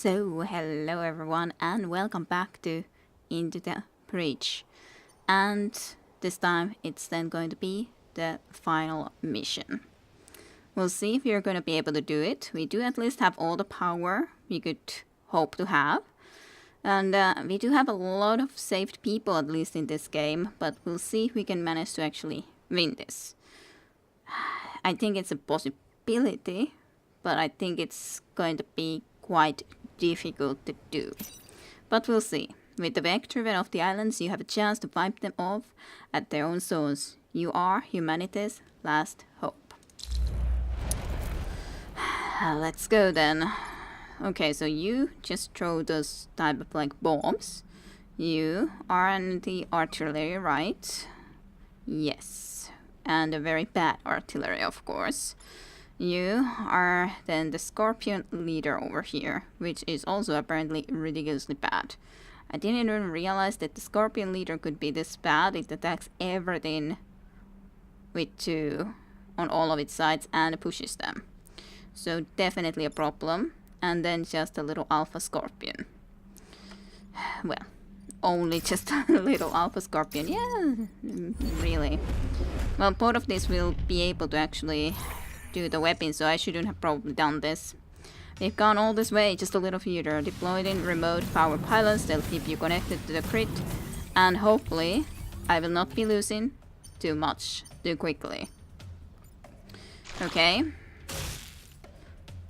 So, hello everyone and welcome back to Into the Breach. And this time it's then going to be the final mission. We'll see if you're going to be able to do it. We do at least have all the power we could hope to have. And we do have a lot of saved people at least in this game, but we'll see if we can manage to actually win this. I think it's a possibility, but I think it's going to be quite difficult to do. But we'll see. With the vector of the islands, you have a chance to wipe them off at their own source. You are humanity's last hope. Let's go then. Okay, so you just throw those type of like bombs. You are in the artillery, right? Yes. And a very bad artillery, of course. You are then the Scorpion leader over here, which is also apparently ridiculously bad. I didn't even realize that the Scorpion leader could be this bad. It attacks everything with 2 on all of its sides and pushes them. So definitely a problem. And then just a little Alpha Scorpion. Well, only just a little Alpha Scorpion. Yeah, really. Well, both of these will be able to actually do the weapon, so I shouldn't have probably done this. We've gone all this way, just a little further. Deployed in remote power pilots, they'll keep you connected to the grid. And hopefully, I will not be losing too much too quickly. Okay.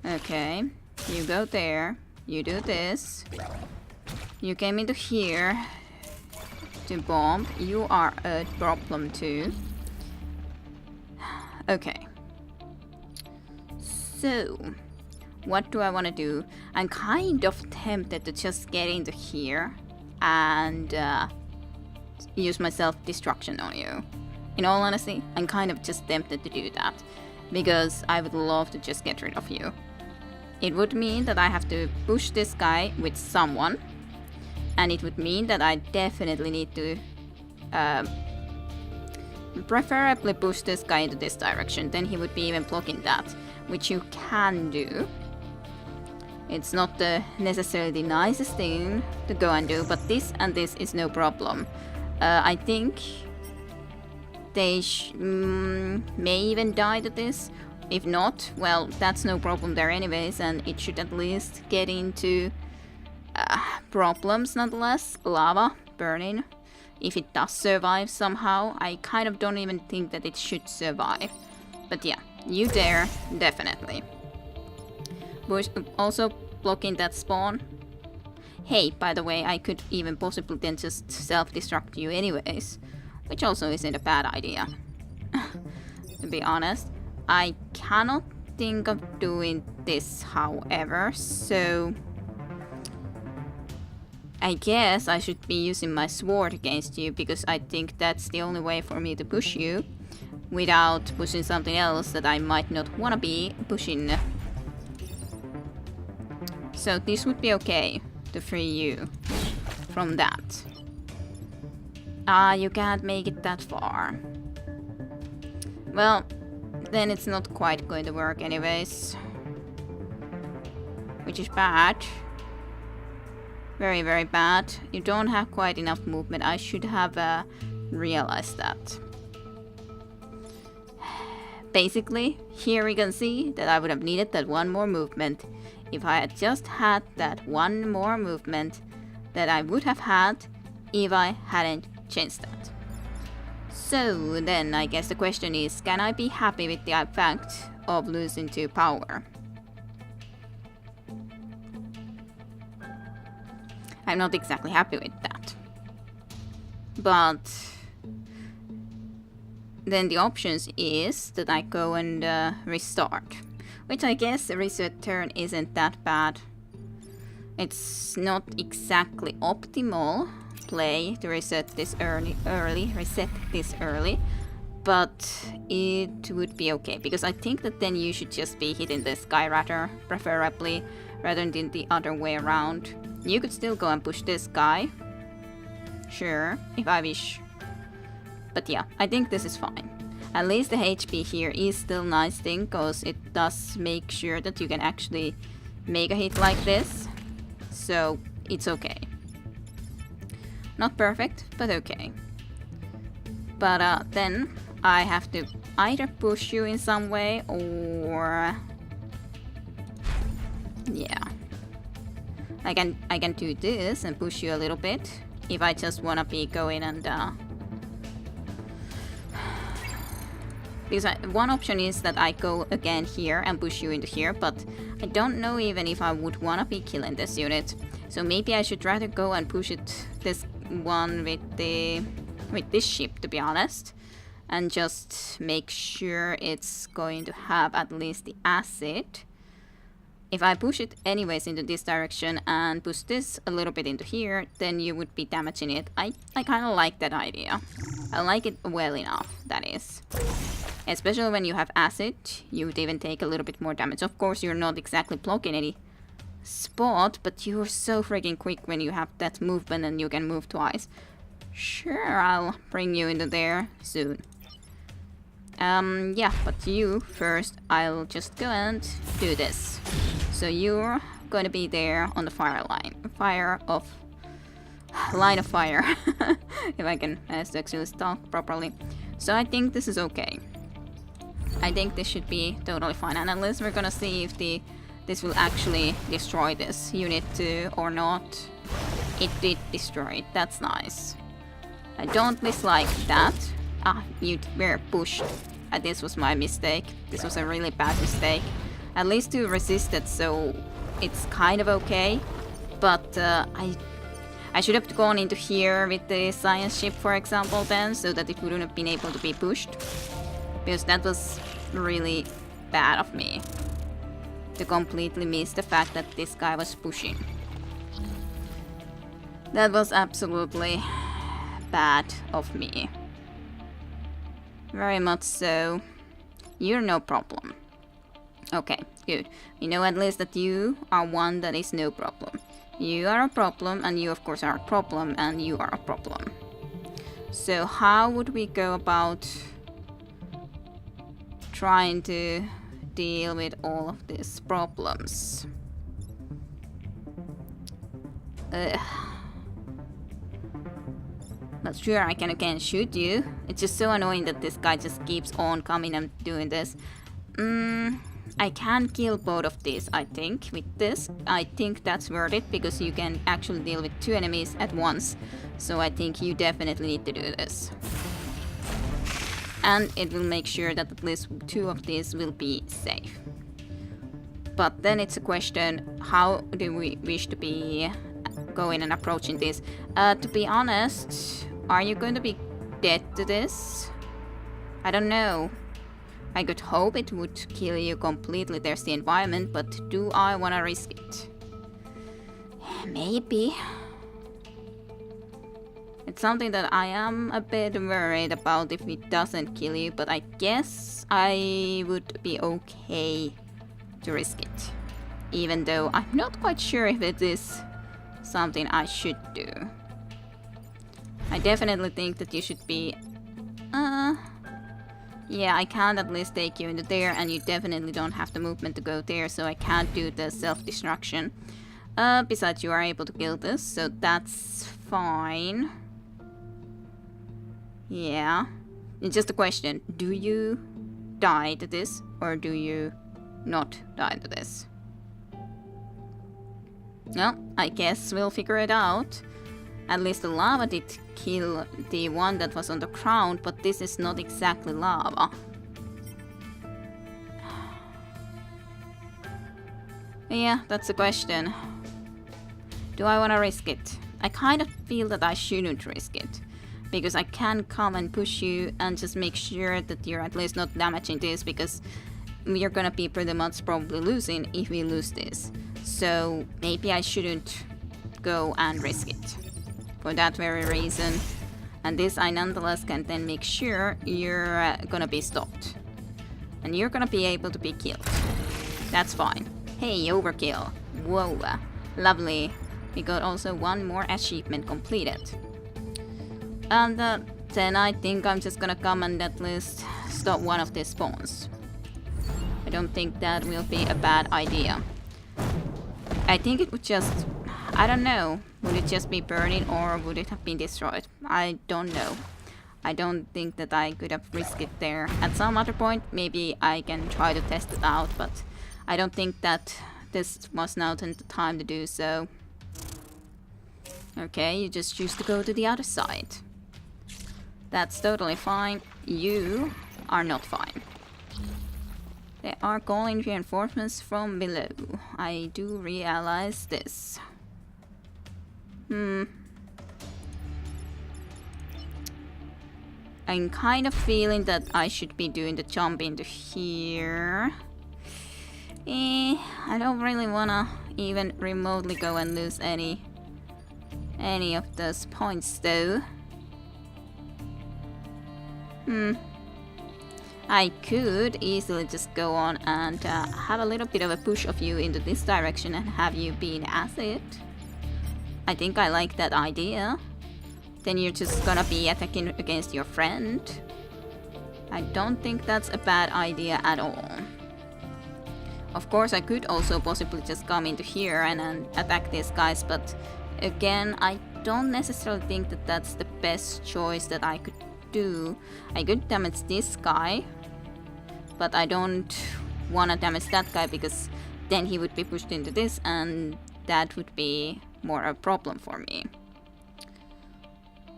Okay. You go there. You do this. You came into here to bomb. You are a problem too. Okay. So, what do I want to do? I'm kind of tempted to just get into here and use my self-destruction on you. In all honesty, I'm kind of just tempted to do that because I would love to just get rid of you. It would mean that I have to push this guy with someone, and it would mean that I definitely need to preferably push this guy into this direction. Then he would be even blocking that, which you can do. It's not the necessarily the nicest thing to go and do, but this and this is no problem. I think they may even die to this. If not, well, that's no problem there anyways, and it should at least get into problems nonetheless. Lava, burning. If it does survive somehow, I kind of don't even think that it should survive. But yeah, you there, definitely. Bush also blocking that spawn. Hey, by the way, I could even possibly then just self-destruct you anyways, which also isn't a bad idea, to be honest. I cannot think of doing this, however, so I guess I should be using my sword against you, because I think that's the only way for me to push you without pushing something else that I might not want to be pushing. So this would be okay to free you from that. You can't make it that far. Well, then it's not quite going to work anyways. Which is bad. Very, very bad. You don't have quite enough movement. I should have realized that. Basically, here we can see that I would have needed that one more movement. If I had just had that one more movement that I would have had if I hadn't changed that. So then I guess the question is, can I be happy with the fact of losing 2 power? I'm not exactly happy with that. But then the options is that I go and restart. Which I guess a reset turn isn't that bad. It's not exactly optimal play to reset this early, but it would be okay, because I think that then you should just be hitting this guy rather preferably rather than the other way around. You could still go and push this guy, sure, if I wish, but yeah, I think this is fine. At least the HP here is still a nice thing, because it does make sure that you can actually make a hit like this. so it's okay. Not perfect, but okay. But then I have to either push you in some way or... yeah. I can do this and push you a little bit if I just wanna be going and because one option is that I go again here and push you into here, but I don't know even if I would wanna be killing this unit. So maybe I should rather go and push it this one with this ship, to be honest, and just make sure it's going to have at least the acid. If I push it anyways into this direction and push this a little bit into here, then you would be damaging it. I kind of like that idea. I like it well enough, that is. Especially when you have acid, you would even take a little bit more damage. Of course, you're not exactly blocking any spot, but you're so freaking quick when you have that movement and you can move twice. Sure, I'll bring you into there soon. Yeah, but you first, I'll just go and do this. So you're going to be there on the line of fire, if I can actually talk properly. So I think this is okay. I think this should be totally fine, and unless we're gonna see if this will actually destroy this unit or not. It did destroy it, that's nice. I don't dislike that. You were pushed. This was my mistake. This was a really bad mistake. At least you resisted, so it's kind of okay. But I should have gone into here with the science ship, for example, then, so that it wouldn't have been able to be pushed. Because that was really bad of me. To completely miss the fact that this guy was pushing. That was absolutely bad of me. Very much so. You're no problem. Okay, good. We know at least that you are one that is no problem. You are a problem, and you of course are a problem, and you are a problem. So how would we go about trying to deal with all of these problems? Not sure I can again shoot you. It's just so annoying that this guy just keeps on coming and doing this. I can kill both of these, I think, with this. I think that's worth it, because you can actually deal with 2 enemies at once. So I think you definitely need to do this. And it will make sure that at least 2 of these will be safe. But then it's a question, how do we wish to be going and approaching this? To be honest, are you going to be dead to this? I don't know. I could hope it would kill you completely, there's the environment, but do I want to risk it? Maybe. It's something that I am a bit worried about if it doesn't kill you, but I guess I would be okay to risk it. Even though I'm not quite sure if it is something I should do. I definitely think that you should be... yeah, I can't at least take you into there, and you definitely don't have the movement to go there, so I can't do the self-destruction. Besides, you are able to kill this, so that's fine. Yeah. It's just a question, do you die to this, or do you not die to this? Well, I guess we'll figure it out. At least the lava did kill the one that was on the ground, but this is not exactly lava. Yeah, that's the question. Do I want to risk it? I kind of feel that I shouldn't risk it. Because I can come and push you and just make sure that you're at least not damaging this, because we're gonna be pretty much probably losing if we lose this. So maybe I shouldn't go and risk it. For that very reason. And this I nonetheless can then make sure you're gonna be stopped. And you're gonna be able to be killed. That's fine. Hey, overkill. Whoa. Lovely. We got also one more achievement completed. And then I think I'm just gonna come and at least stop one of these spawns. I don't think that will be a bad idea. I think it would just... I don't know. Would it just be burning or would it have been destroyed? I don't know. I don't think that I could have risked it there. At some other point, maybe I can try to test it out, but I don't think that this was now the time to do so. Okay, you just choose to go to the other side. That's totally fine. You are not fine. They are calling reinforcements from below. I do realize this. I'm kind of feeling that I should be doing the jump into here. I don't really wanna even remotely go and lose any of those points though. I could easily just go on and have a little bit of a push of you into this direction and have you being acid. I think I like that idea. Then you're just gonna be attacking against your friend. I don't think that's a bad idea at all. Of course, I could also possibly just come into here and attack these guys, but again, I don't necessarily think that that's the best choice that I could do. I could damage this guy, but I don't wanna damage that guy because then he would be pushed into this and that would be more a problem for me.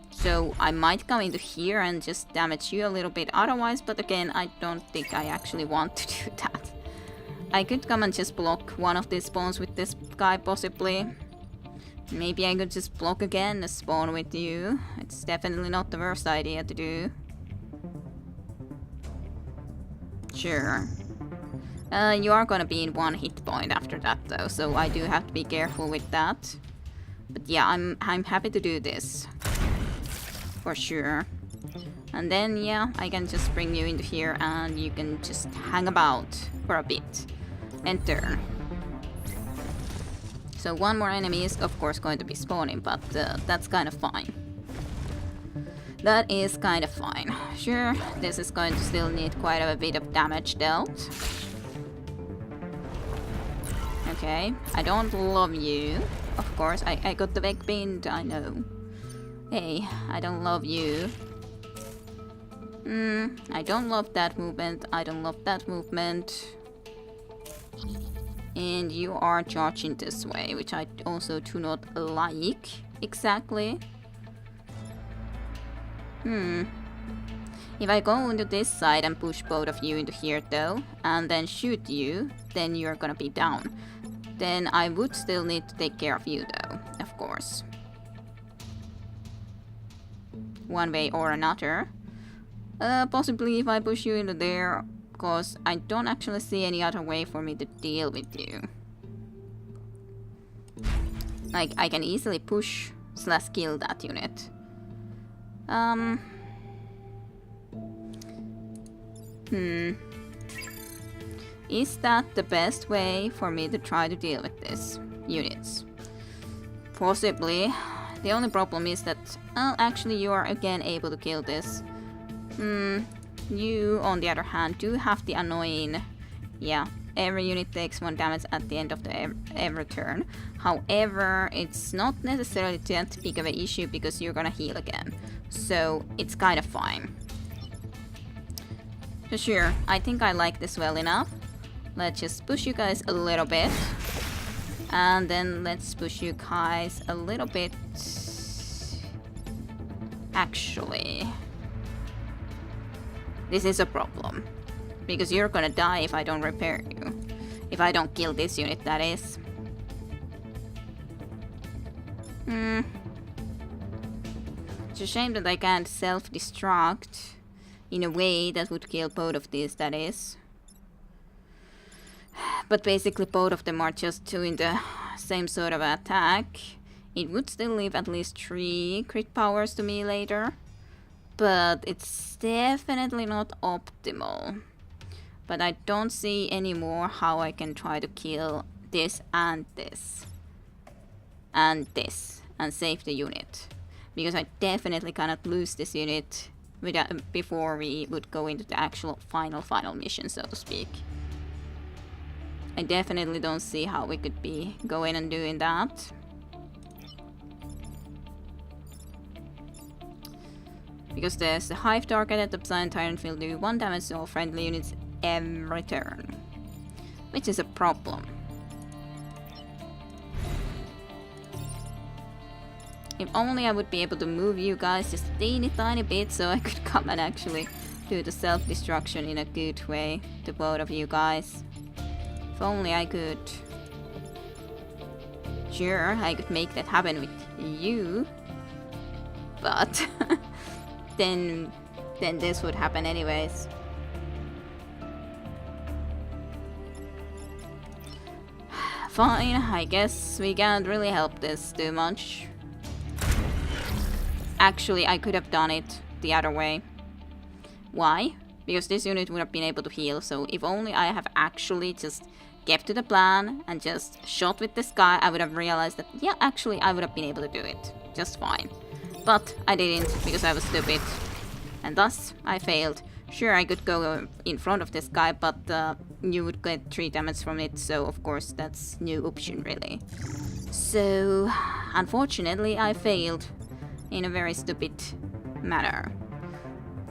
So I might come into here and just damage you a little bit otherwise, but again, I don't think I actually want to do that. I could come and just block one of these spawns with this guy possibly. Maybe I could just block again a spawn with you. It's definitely not the worst idea to do. Sure. You are gonna be in one hit point after that though, so I do have to be careful with that. But yeah, I'm happy to do this. For sure. And then yeah, I can just bring you into here and you can just hang about for a bit. Enter. So one more enemy is of course going to be spawning, but that's kind of fine. That is kind of fine. Sure, this is going to still need quite a bit of damage dealt. Okay, I don't love you. Of course, I got the back pinned, I know. Hey, I don't love you. I don't love that movement. I don't love that movement. And you are charging this way, which I also do not like exactly. If I go into this side and push both of you into here though, and then shoot you, then you're gonna be down. Then I would still need to take care of you though, of course. One way or another. Possibly if I push you into there, because I don't actually see any other way for me to deal with you. Like, I can easily push / kill that unit. Is that the best way for me to try to deal with these units? Possibly. The only problem is that, well, actually you are again able to kill this. You, on the other hand, do have the annoying... Yeah, every unit takes 1 damage at the end of the every turn. However, it's not necessarily that big of an issue because you're gonna heal again. So, it's kind of fine. So sure, I think I like this well enough. Let's just push you guys a little bit. And then let's push you guys a little bit... Actually... This is a problem. Because you're gonna die if I don't repair you. If I don't kill this unit, that is. It's a shame that I can't self-destruct in a way that would kill both of these, that is. But basically both of them are just doing the same sort of attack. It would still leave at least 3 crit powers to me later. But it's definitely not optimal. But I don't see anymore how I can try to kill this and this. And this. And save the unit. Because I definitely cannot lose this unit before we would go into the actual final mission, so to speak. I definitely don't see how we could be going and doing that. Because there's the hive target at the Psy Tyrant will do 1 damage to all friendly units every turn. Which is a problem. If only I would be able to move you guys just a teeny tiny bit so I could come and actually do the self-destruction in a good way to both of you guys. If only I could... Sure, I could make that happen with you. But... then this would happen anyways. Fine, I guess we can't really help this too much. Actually, I could have done it the other way. Why? Because this unit would have been able to heal, so if only I have actually just kept to the plan and just shot with this guy, I would have realized that, yeah, actually I would have been able to do it just fine. But I didn't, because I was stupid. And thus, I failed. Sure, I could go in front of this guy, but you would get 3 damage from it, so of course that's no option really. So, unfortunately, I failed in a very stupid manner.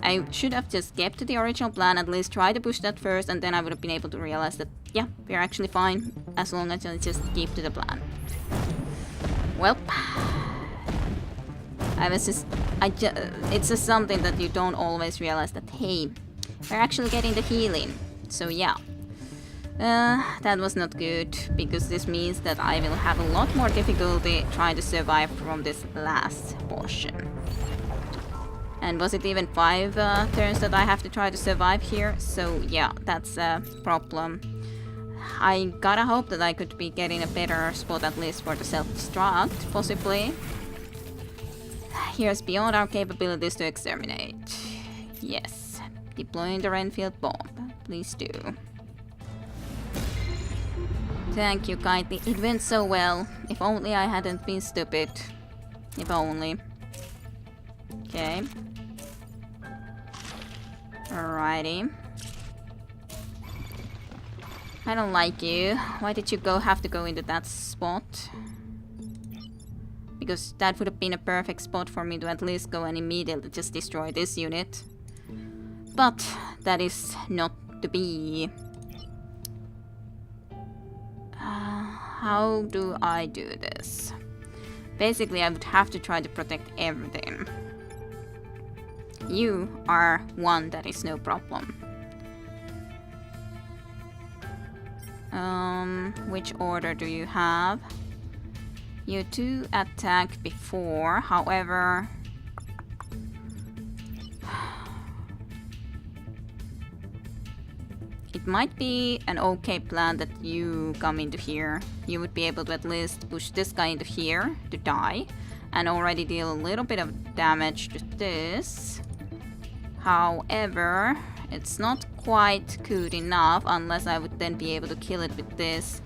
I should have just kept to the original plan, at least try to push that first, and then I would have been able to realize that, yeah, we're actually fine, as long as I just keep to the plan. Well, it's just something that you don't always realize that, hey, we're actually getting the healing. So yeah, that was not good, because this means that I will have a lot more difficulty trying to survive from this last portion. And was it even 5 turns that I have to try to survive here? So yeah, that's a problem. I gotta hope that I could be getting a better spot at least for the self-destruct, possibly. Here's beyond our capabilities to exterminate. Yes. Deploying the Renfield bomb. Please do. Thank you kindly. It went so well. If only I hadn't been stupid. If only. Okay. Alrighty. I don't like you. Why did you have to go into that spot? Because that would have been a perfect spot for me to at least go and immediately just destroy this unit. But that is not to be. How do I do this? Basically, I would have to try to protect everything. You are one that is no problem. Which order do you have? You 2 attacked before, however... It might be an okay plan that you come into here. You would be able to at least push this guy into here to die, and already deal a little bit of damage to this. However, it's not quite good enough unless I would then be able to kill it with this.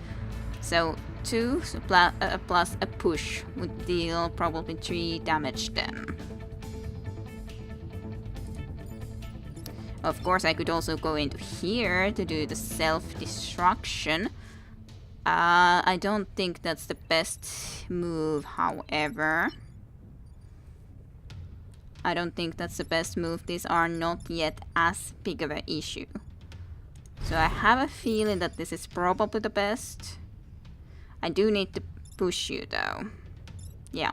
So 2 plus a push would deal probably 3 damage then. Of course, I could also go into here to do the self-destruction. I don't think that's the best move, however. I don't think that's the best move. These are not yet as big of an issue. So I have a feeling that this is probably the best. I do need to push you though. Yeah.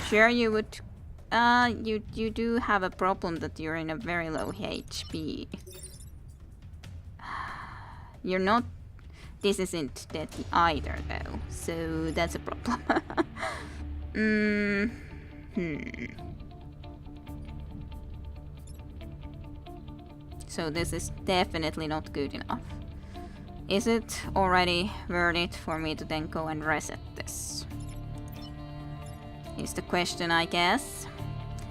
Sure, you would... you do have a problem that you're in a very low HP. You're not... This isn't dead either though, so that's a problem. So this is definitely not good enough. Is it already worth it for me to then go and reset this? Is the question, I guess.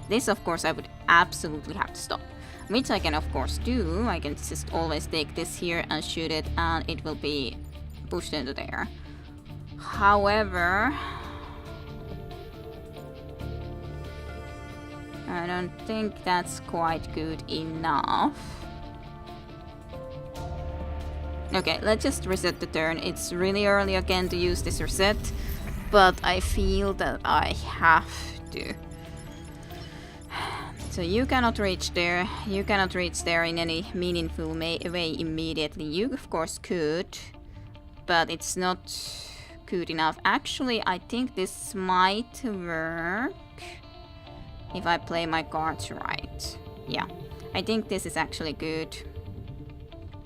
This, of course, I would absolutely have to stop. Which I can, of course, do. I can just always take this here and shoot it, and it will be pushed into there. However, I don't think that's quite good enough. Okay, let's just reset the turn. It's really early again to use this reset. but I feel that I have to. So you cannot reach there. You cannot reach there in any meaningful way immediately. You of course could, but it's not good enough. Actually, I think this might work if I play my cards right. Yeah, I think this is actually good.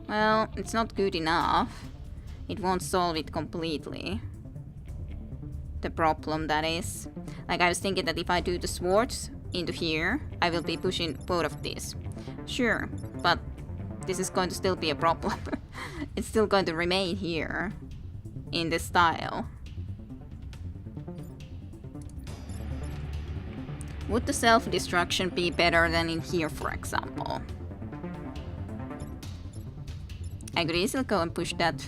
Well, it's not good enough. It won't solve it completely. The problem, that is. Like, I was thinking that if I do the swords into here, I will be pushing both of these. Sure, but this is going to still be a problem. It's still going to remain here in this style. Would the self-destruction be better than in here, for example? I could easily go and push that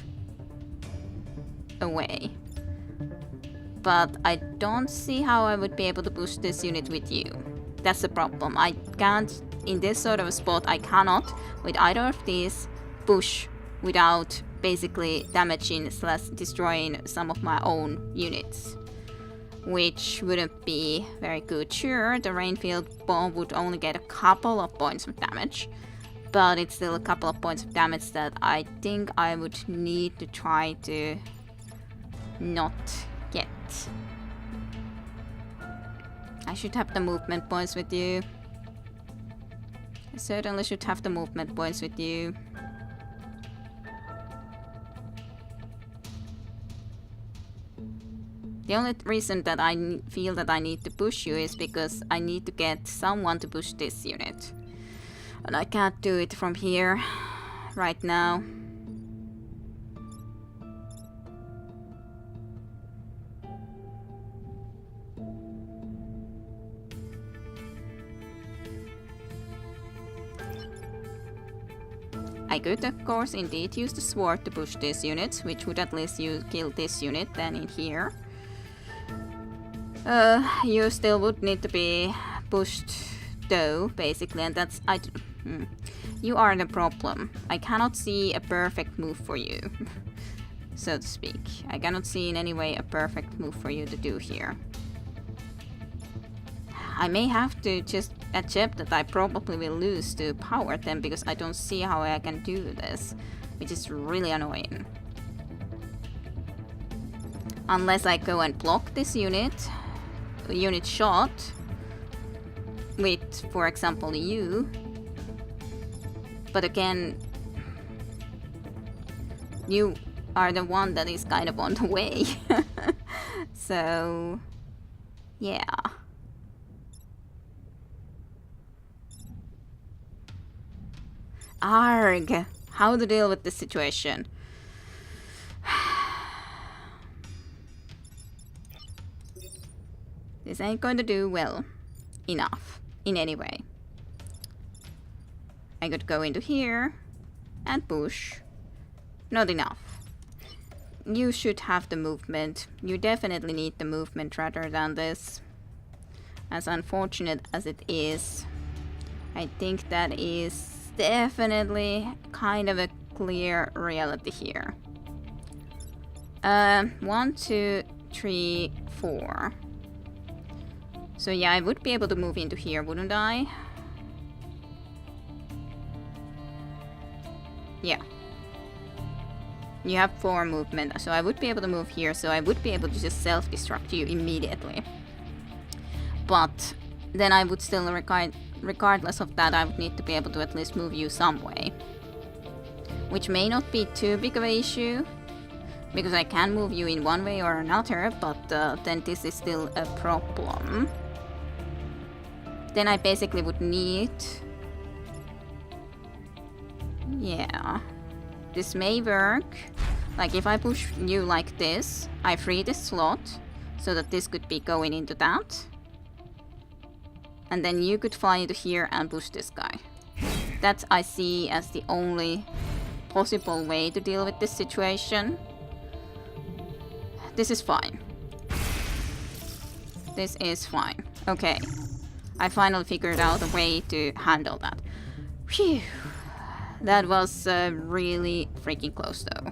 away. But I don't see how I would be able to push this unit with you. That's the problem. I can't, in this sort of a spot, I cannot, with either of these, push without basically damaging / destroying some of my own units. Which wouldn't be very good. Sure, the Rainfield bomb would only get a couple of points of damage, but it's still a couple of points of damage that I think I would need to try to not get. I should have the movement points with you. I certainly should have the movement points with you. The only reason that I feel that I need to push you is because I need to get someone to push this unit. And I can't do it from here right now. I could of course indeed use the sword to push these units, which would at least kill this unit then in here. You still would need to be pushed though, basically, and that's... You are the problem. I cannot see a perfect move for you, so to speak. I cannot see in any way a perfect move for you to do here. I may have to just accept that I probably will lose to power them because I don't see how I can do this, which is really annoying. Unless I go and block this unit shot with, for example, you. But again, you are the one that is kind of on the way. So, yeah. Arg! How to deal with this situation? This ain't going to do well enough in any way. I could go into here and push. Not enough. You should have the movement. You definitely need the movement rather than this. As unfortunate as it is, I think that is definitely kind of a clear reality here. 1, 2, 3, 4. So yeah, I would be able to move into here, wouldn't I? Yeah. You have 4 movement, so I would be able to move here, so I would be able to just self-destruct you immediately. But then I would still regardless of that, I would need to be able to at least move you some way. Which may not be too big of an issue, because I can move you in one way or another, but then this is still a problem. Then I basically would need... Yeah. This may work. Like if I push you like this, I free this slot, so that this could be going into that. And then you could fly into here and push this guy. That I see as the only possible way to deal with this situation. This is fine. This is fine. Okay. I finally figured out a way to handle that. Phew. That was really freaking close though.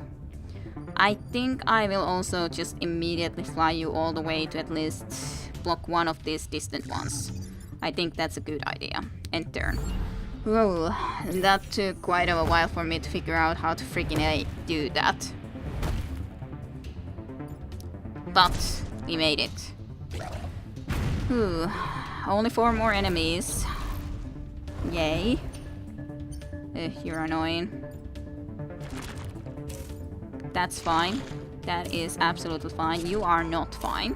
I think I will also just immediately fly you all the way to at least block one of these distant ones. I think that's a good idea. End turn. Whoa, that took quite a while for me to figure out how to freaking do that. But we made it. Whew. Only 4 more enemies. Yay. You're annoying. That's fine. That is absolutely fine. You are not fine.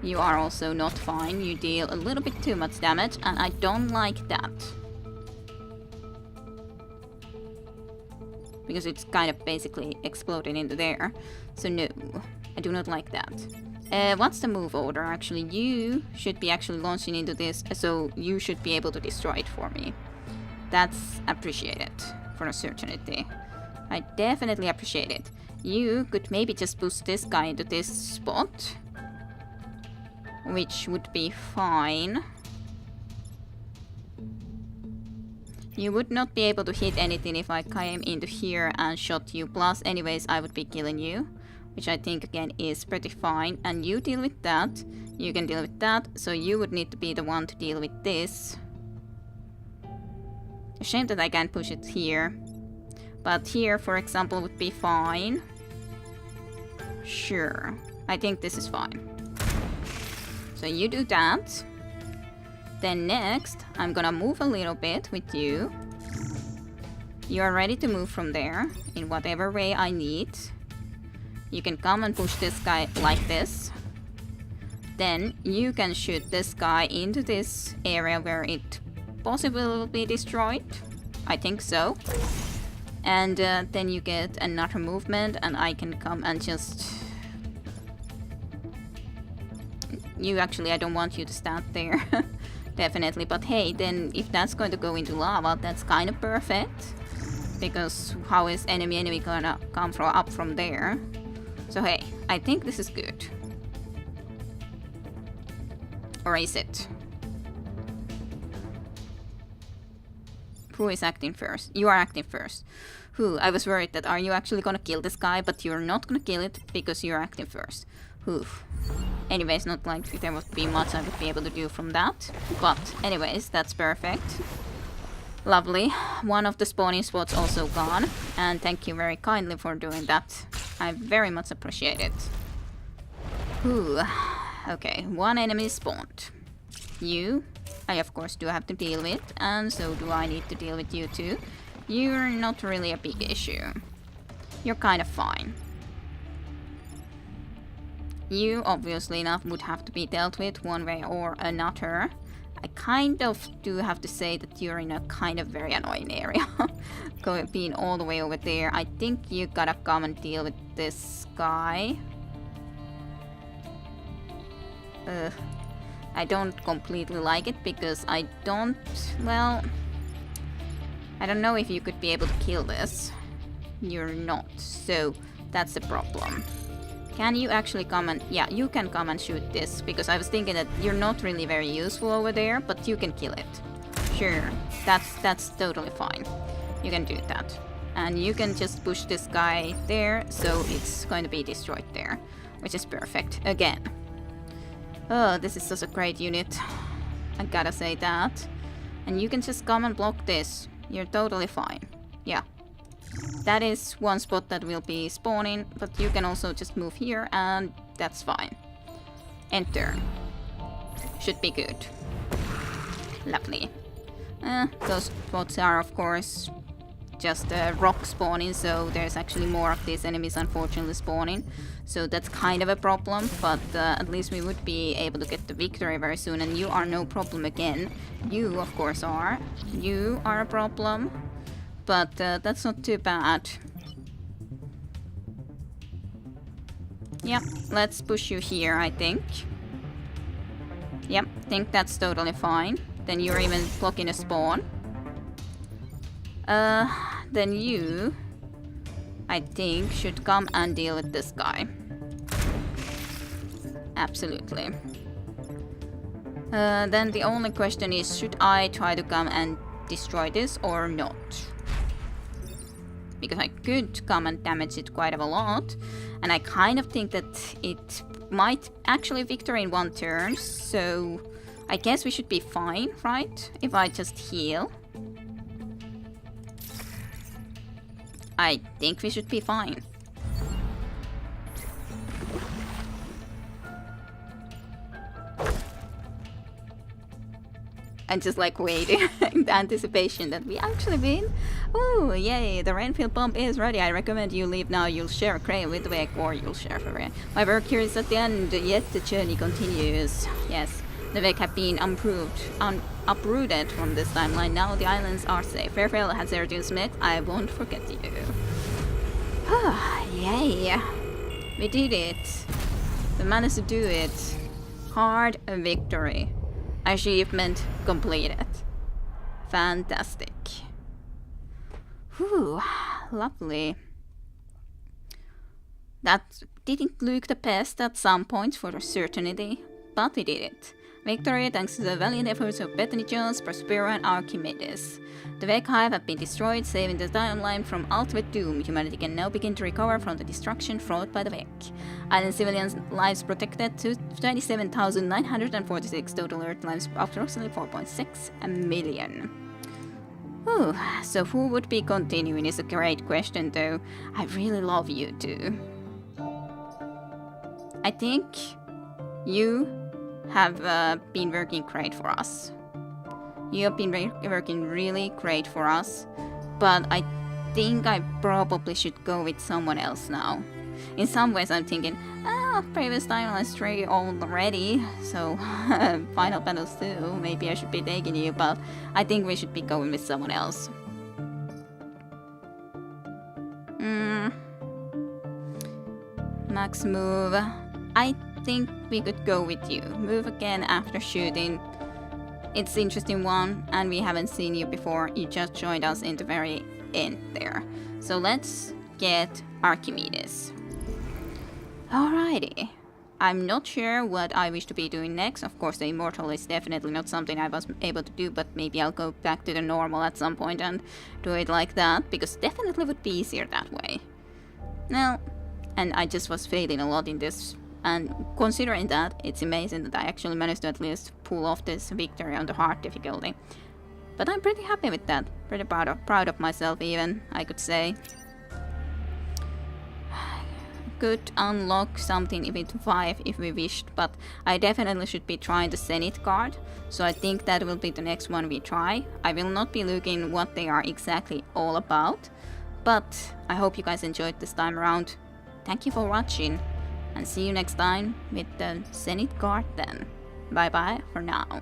You are also not fine. You deal a little bit too much damage, and I don't like that. Because it's kind of basically exploding into there. So no, I do not like that. What's the move order actually? You should be actually launching into this, so you should be able to destroy it for me. That's appreciated, for a certainty. I definitely appreciate it. You could maybe just push this guy into this spot, which would be fine. You would not be able to hit anything if I came into here and shot you. Plus, anyways, I would be killing you, which I think again is pretty fine. And you deal with that. You can deal with that. So you would need to be the one to deal with this. A shame that I can't push it here. But here, for example, would be fine. Sure. I think this is fine. So you do that. Then next, I'm gonna move a little bit with you. You are ready to move from there in whatever way I need. You can come and push this guy like this. Then you can shoot this guy into this area where it possibly will be destroyed. I think so. And then you get another movement and I can come and just... You actually, I don't want you to stand there. Definitely, but hey, then if that's going to go into lava, that's kind of perfect. Because how is enemy gonna come up from there? So hey, I think this is good. Or is it? Who is acting first? You are acting first. Who? I was worried that are you actually gonna kill this guy, but you're not gonna kill it because you're acting first. Oof. Anyways, not like there would be much I would be able to do from that. But anyways, that's perfect. Lovely. One of the spawning spots also gone. And thank you very kindly for doing that. I very much appreciate it. Ooh. Okay, one enemy spawned. You, I of course do have to deal with. And so do I need to deal with you too. You're not really a big issue. You're kind of fine. You, obviously enough, would have to be dealt with one way or another. I kind of do have to say that you're in a kind of very annoying area. Being all the way over there. I think you gotta come and deal with this guy. I don't completely like it because I don't... Well... I don't know if you could be able to kill this. You're not, so that's the problem. Can you actually come and... Yeah, you can come and shoot this, because I was thinking that you're not really very useful over there, but you can kill it. Sure, that's totally fine. You can do that. And you can just push this guy there, so it's going to be destroyed there, which is perfect. Again. Oh, this is such a great unit. I gotta say that. And you can just come and block this. You're totally fine. Yeah. That is one spot that will be spawning, but you can also just move here and that's fine. Enter. Should be good. Lovely. Those spots are of course just rock spawning, so there's actually more of these enemies unfortunately spawning. So that's kind of a problem, but at least we would be able to get the victory very soon, and you are no problem again. You of course are. You are a problem. But that's not too bad. Yep, let's push you here, I think. Yep, think that's totally fine. Then you're even blocking a spawn. Then you, I think, should come and deal with this guy. Absolutely. Then the only question is, should I try to come and destroy this or not? because I could come and damage it quite a lot. And I kind of think that it might actually victory in 1 turn, so I guess we should be fine, right? If I just heal. I think we should be fine. And just like waiting in the anticipation that we actually win. Oh, yay, the Rainfield bomb is ready. I recommend you leave now. You'll share a crane with the Vec, or you'll share for it. My work here is at the end, yet the journey continues. Yes, the Vec have been uprooted from this timeline. Now the islands are safe. Farewell, Hazardious mechs. I won't forget you. Yay, we did it. We managed to do it. Hard victory. Achievement completed. Fantastic. Whew, lovely. That didn't look the best at some points for certainty, but we did it. Victory thanks to the valiant efforts of Bethany Jones, Prospero, and Archimedes. The Vec Hive have been destroyed, saving the timeline from ultimate doom. Humanity can now begin to recover from the destruction wrought by the Vec. Island civilians' lives protected to 27,946, total Earth lives approximately 4.6 million. Ooh, so who would be continuing is a great question though. I really love you two. I think you have been working great for us. You have been working really great for us, but I think I probably should go with someone else now. In some ways I'm thinking, previous timeline 3 already, so final battles 2, maybe I should be taking you, but I think we should be going with someone else. Max move. I think we could go with you. Move again after shooting. It's an interesting one, and we haven't seen you before. You just joined us in the very end there. So let's get Archimedes. Alrighty. I'm not sure what I wish to be doing next. Of course, the Immortal is definitely not something I was able to do, but maybe I'll go back to the normal at some point and do it like that, because definitely would be easier that way. Now, and I just was failing a lot in this, and considering that, it's amazing that I actually managed to at least pull off this victory on the hard difficulty. But I'm pretty happy with that. Pretty proud of myself even, I could say. Could unlock something with 5 if we wished, but I definitely should be trying the Zenith card, so I think that will be the next one we try. I will not be looking what they are exactly all about, but I hope you guys enjoyed this time around. Thank you for watching, and see you next time with the Zenith card then. Bye bye for now.